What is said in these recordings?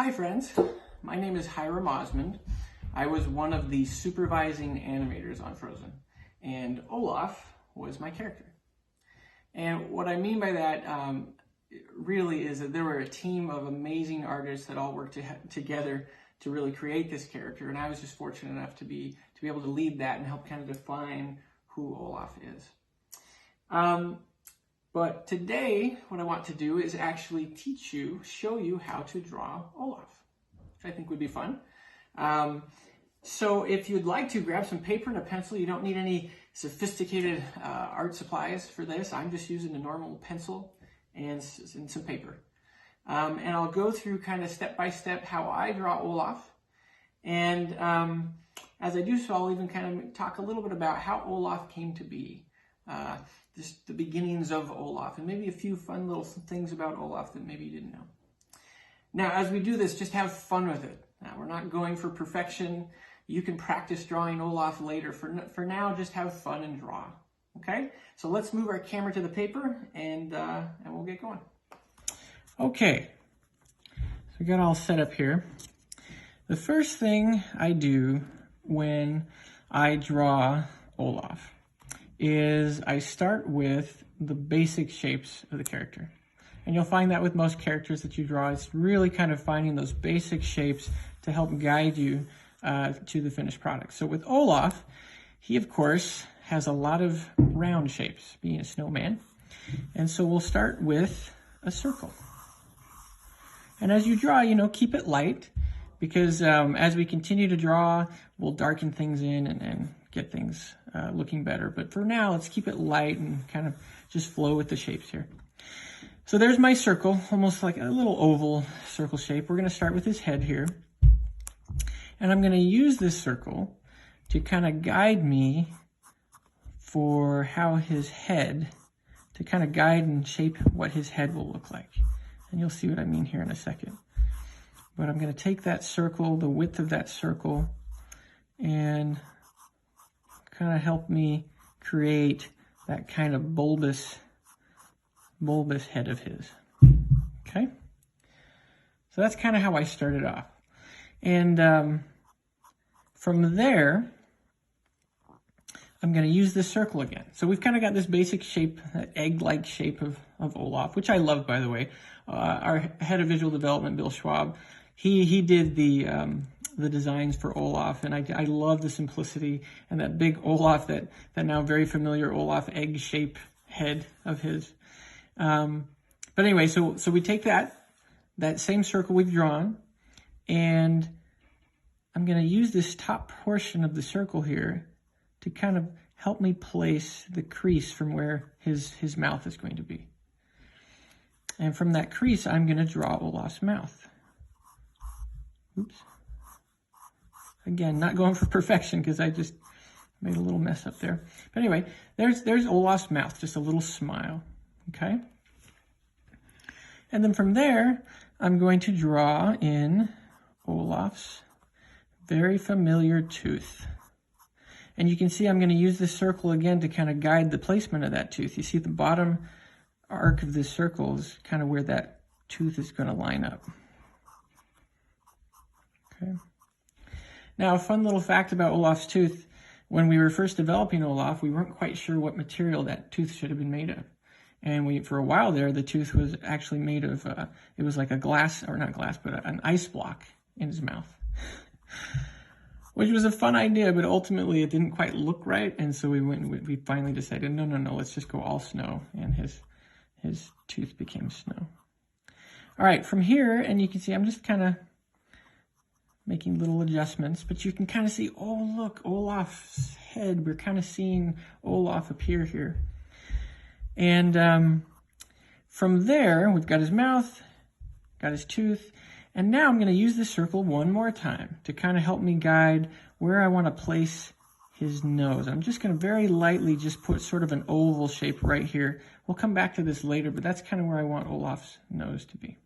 Hi friends, my name is Hyrum Osmond. I was one of the supervising animators on Frozen, and Olaf was my character. And what I mean by that really is that there were a team of amazing artists that all worked together to really create this character, and I was just fortunate enough to be able to lead that and help kind of define who Olaf is. But today, what I want to do is actually show you how to draw Olaf, which I think would be fun. So if you'd like to, grab some paper and a pencil. You don't need any sophisticated art supplies for this. I'm just using a normal pencil and some paper. And I'll go through kind of step by step how I draw Olaf. And as I do so, I'll even kind of talk a little bit about how Olaf came to be. Just the beginnings of Olaf, and maybe a few fun little things about Olaf that maybe you didn't know. Now, as we do this, just have fun with it. Now, we're not going for perfection. You can practice drawing Olaf later. For now, just have fun and draw. Okay? So let's move our camera to the paper, and we'll get going. Okay. So we got all set up here. The first thing I do when I draw Olaf is I start with the basic shapes of the character. And you'll find that with most characters that you draw, it's really kind of finding those basic shapes to help guide you to the finished product. So with Olaf, he of course has a lot of round shapes, being a snowman. And so we'll start with a circle. And as you draw, keep it light, because as we continue to draw, we'll darken things in and get things looking better. But for now, let's keep it light and kind of just flow with the shapes here. So there's my circle, almost like a little oval circle shape. We're going to start with his head here. And I'm going to use this circle to kind of guide me for how his head, to kind of guide and shape what his head will look like. And you'll see what I mean here in a second. But I'm going to take that circle, the width of that circle, and kind of help me create that kind of bulbous head of his. Okay? So that's kind of how I started off. And from there, I'm going to use this circle again. So we've kind of got this basic shape, that egg-like shape of Olaf, which I love, by the way. Our head of visual development, Bill Schwab, he did the designs for Olaf, and I love the simplicity and that big Olaf, that now very familiar Olaf egg shape head of his. But anyway, so we take that same circle we've drawn, and I'm going to use this top portion of the circle here to kind of help me place the crease from where his mouth is going to be. And from that crease, I'm going to draw Olaf's mouth. Oops. Again, not going for perfection because I just made a little mess up there. But anyway, there's Olaf's mouth, just a little smile, okay? And then from there, I'm going to draw in Olaf's very familiar tooth. And you can see I'm going to use this circle again to kind of guide the placement of that tooth. You see the bottom arc of this circle is kind of where that tooth is going to line up. Okay. Now, a fun little fact about Olaf's tooth: when we were first developing Olaf, we weren't quite sure what material that tooth should have been made of. And for a while there, the tooth was actually made of, it was like a glass, or not glass, but an ice block in his mouth. Which was a fun idea, but ultimately it didn't quite look right. And so we finally decided, no, let's just go all snow. And his tooth became snow. All right, from here, and you can see I'm just kind of making little adjustments, but you can kind of see, oh, look, Olaf's head. We're kind of seeing Olaf appear here. And from there, we've got his mouth, got his tooth, and now I'm going to use this circle one more time to kind of help me guide where I want to place his nose. I'm just going to very lightly just put sort of an oval shape right here. We'll come back to this later, but that's kind of where I want Olaf's nose to be.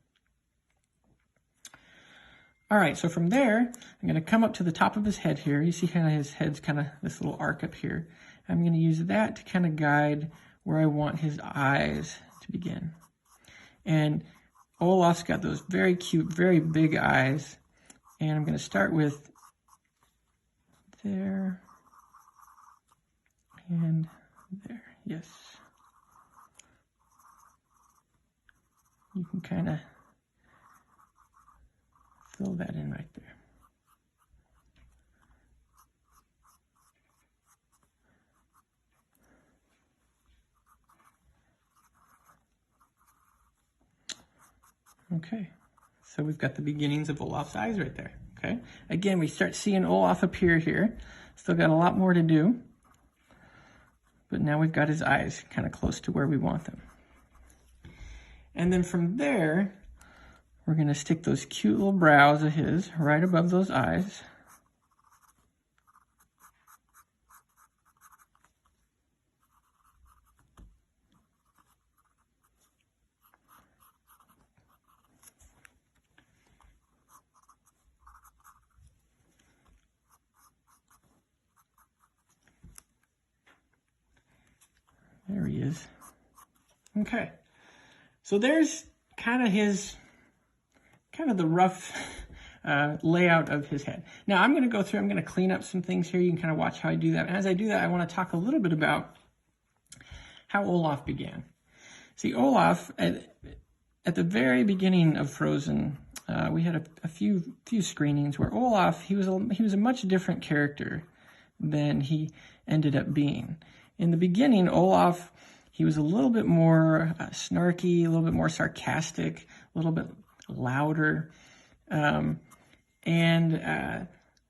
All right, so from there, I'm going to come up to the top of his head here. You see kind of his head's kind of this little arc up here. I'm going to use that to kind of guide where I want his eyes to begin. And Olaf's got those very cute, very big eyes. And I'm going to start with there and there. Yes. You can kind of fill that in right there. Okay, so we've got the beginnings of Olaf's eyes right there, okay? Again, we start seeing Olaf appear here. Still got a lot more to do, but now we've got his eyes kind of close to where we want them. And then from there, we're gonna stick those cute little brows of his right above those eyes. There he is. Okay, so there's kind of the rough layout of his head. Now I'm going to go through, I'm going to clean up some things here. You can kind of watch how I do that. And as I do that, I want to talk a little bit about how Olaf began. See, Olaf, at the very beginning of Frozen, we had a few screenings where Olaf, he was a much different character than he ended up being. In the beginning, Olaf, he was a little bit more snarky, a little bit more sarcastic, a little bit louder. We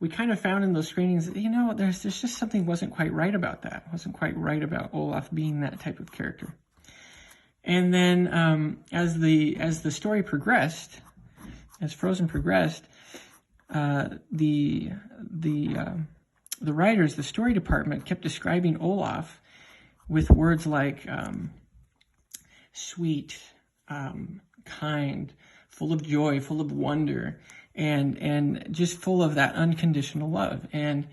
kind of found in those screenings that, you know, there's just something wasn't quite right about that. Wasn't quite right about Olaf being that type of character. And then as the story progressed, as Frozen progressed, the writers, the story department, kept describing Olaf with words like sweet, kind, full of joy, full of wonder, and just full of that unconditional love. And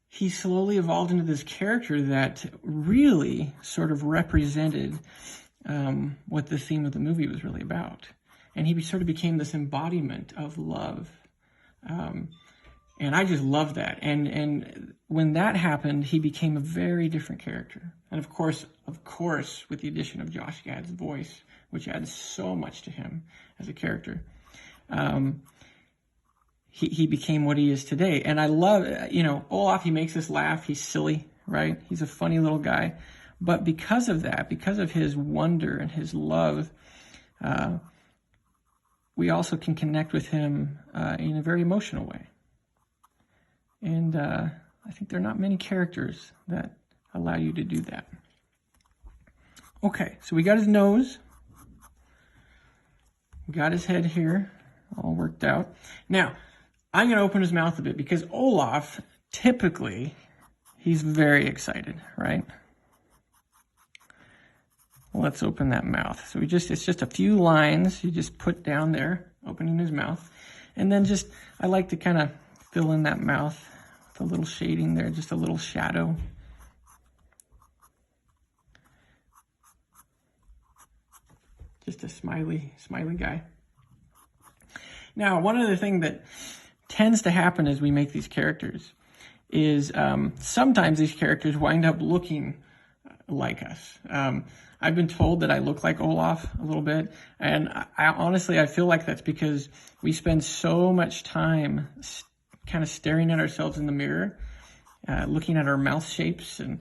he slowly evolved into this character that really sort of represented what the theme of the movie was really about. And he sort of became this embodiment of love. And I just love that. And when that happened, he became a very different character. And of course, with the addition of Josh Gad's voice, which adds so much to him as a character, he became what he is today. And I love, Olaf, he makes us laugh. He's silly, right? He's a funny little guy. But because of that, because of his wonder and his love, we also can connect with him in a very emotional way. And I think there are not many characters that allow you to do that. Okay, so we got his nose. We got his head here, all worked out. Now, I'm going to open his mouth a bit because Olaf, typically, he's very excited, right? Let's open that mouth. So it's just a few lines you just put down there, opening his mouth. And then I like to kind of fill in that mouth with a little shading there, just a little shadow. Just a smiley guy. Now, one other thing that tends to happen as we make these characters is sometimes these characters wind up looking like us. I've been told that I look like Olaf a little bit, and I feel like that's because we spend so much time kind of staring at ourselves in the mirror, looking at our mouth shapes and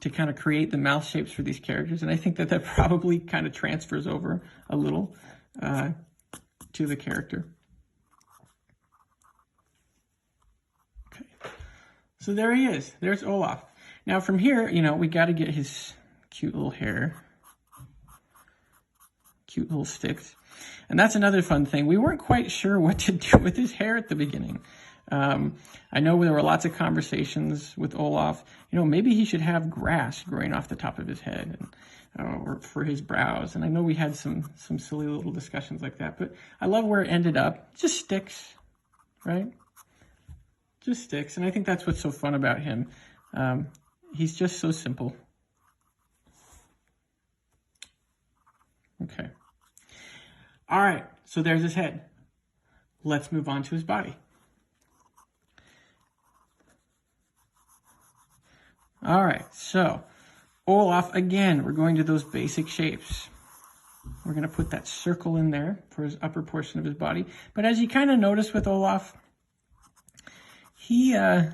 to kind of create the mouth shapes for these characters. And I think that probably kind of transfers over a little to the character. Okay, so there he is. There's Olaf. Now from here, we got to get his cute little hair, cute little sticks. And that's another fun thing. We weren't quite sure what to do with his hair at the beginning. I know there were lots of conversations with Olaf. Maybe he should have grass growing off the top of his head or for his brows. And I know we had some silly little discussions like that. But I love where it ended up. Just sticks, right? Just sticks. And I think that's what's so fun about him. He's just so simple. Okay. All right, so there's his head. Let's move on to his body. All right, so Olaf, again, we're going to those basic shapes. We're going to put that circle in there for his upper portion of his body. But as you kind of notice with Olaf, his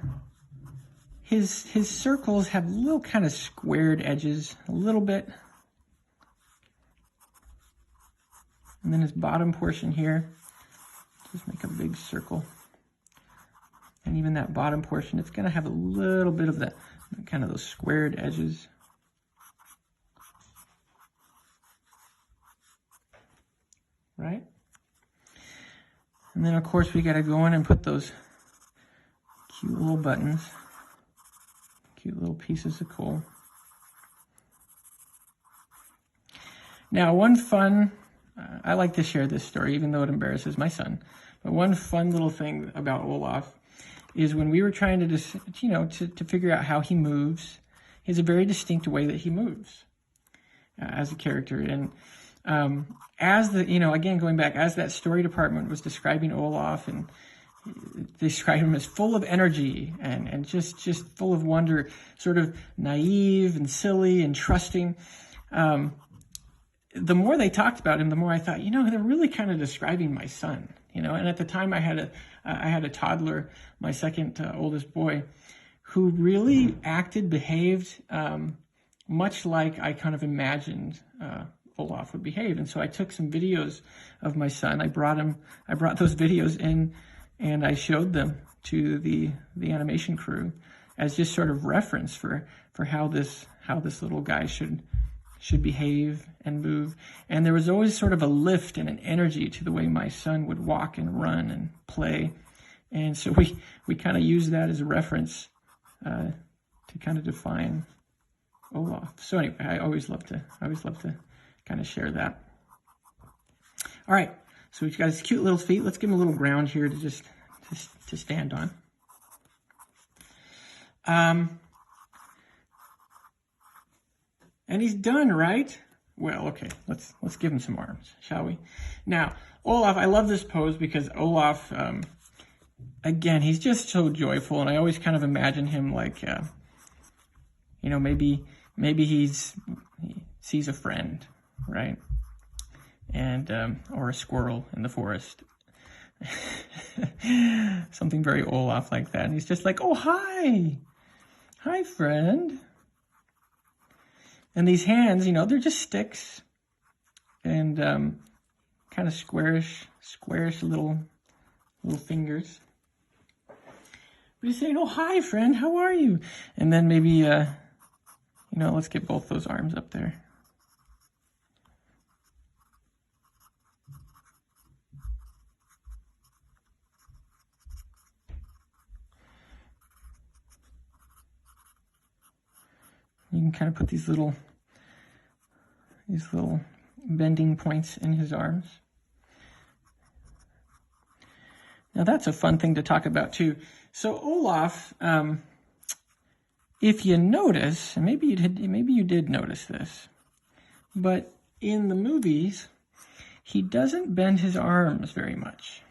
circles have little kind of squared edges, a little bit. And then his bottom portion here, just make a big circle. And even that bottom portion, it's going to have a little bit of that, kind of those squared edges. Right? And then, of course, we got to go in and put those cute little buttons, cute little pieces of coal. Now, one fun, I like to share this story, even though it embarrasses my son, but one fun little thing about Olaf is when we were trying to just, to figure out how he moves, he has a very distinct way that he moves as a character. And as the, again, going back, as that story department was describing Olaf and described him as full of energy and just full of wonder, sort of naive and silly and trusting. The more they talked about him, the more I thought, they're really kind of describing my son, and at the time I had a toddler, my second oldest boy, who really behaved much like I kind of imagined Olaf would behave. And so I took some videos of my son. I brought those videos in and I showed them to the animation crew as just sort of reference for how this little guy should behave and move. And there was always sort of a lift and an energy to the way my son would walk and run and play. And so we kind of used that as a reference to kind of define Olaf. So anyway, I always love to kind of share that. All right, so we've got his cute little feet. Let's give him a little ground here to just to stand on. And he's done, right? Well, okay, let's give him some arms, shall we? Now, Olaf, I love this pose because Olaf, again, he's just so joyful, and I always kind of imagine him like, maybe he sees a friend, right? And or a squirrel in the forest. Something very Olaf like that. And he's just like, oh, hi, friend. And these hands, they're just sticks and kind of squarish little fingers. But he's saying, oh, hi, friend, how are you? And then maybe, let's get both those arms up there. You can kind of put these little bending points in his arms. Now that's a fun thing to talk about too. So Olaf, if you notice, and maybe you did notice this, but in the movies, he doesn't bend his arms very much.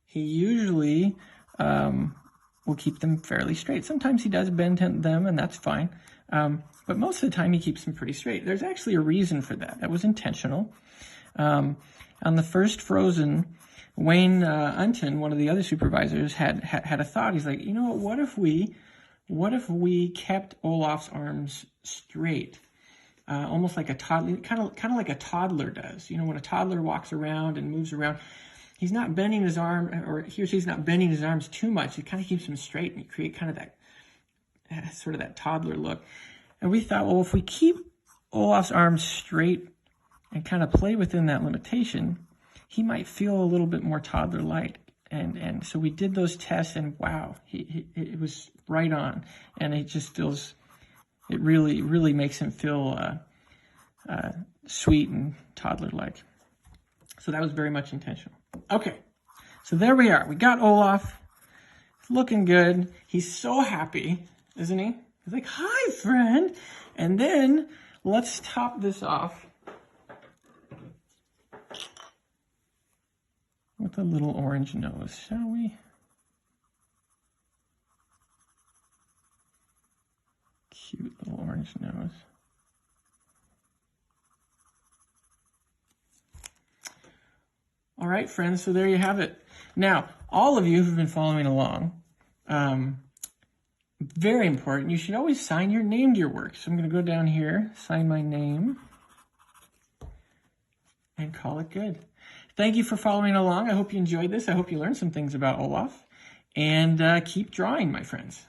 He usually will keep them fairly straight. Sometimes he does bend them, and that's fine. But most of the time, he keeps them pretty straight. There's actually a reason for that. That was intentional. On the first Frozen, Wayne Unton, one of the other supervisors, had a thought. He's like, what if we kept Olaf's arms straight, almost like a toddler, kind of like a toddler does. When a toddler walks around and moves around, he's not bending his arm, or he or she's not bending his arms too much. It kind of keeps them straight, and you create kind of that sort of that toddler look. And we thought, well, if we keep Olaf's arms straight and kind of play within that limitation, he might feel a little bit more toddler-like. And so we did those tests, and wow, it was right on. And it just feels, it really, really makes him feel sweet and toddler-like. So that was very much intentional. Okay, so there we are. We got Olaf. It's looking good. He's so happy, isn't he? He's like, hi, friend. And then let's top this off with a little orange nose, shall we? Cute little orange nose. All right, friends, so there you have it. Now, all of you who've been following along, very important, you should always sign your name to your work. So I'm going to go down here, sign my name, and call it good. Thank you for following along. I hope you enjoyed this. I hope you learned some things about Olaf. And keep drawing, my friends.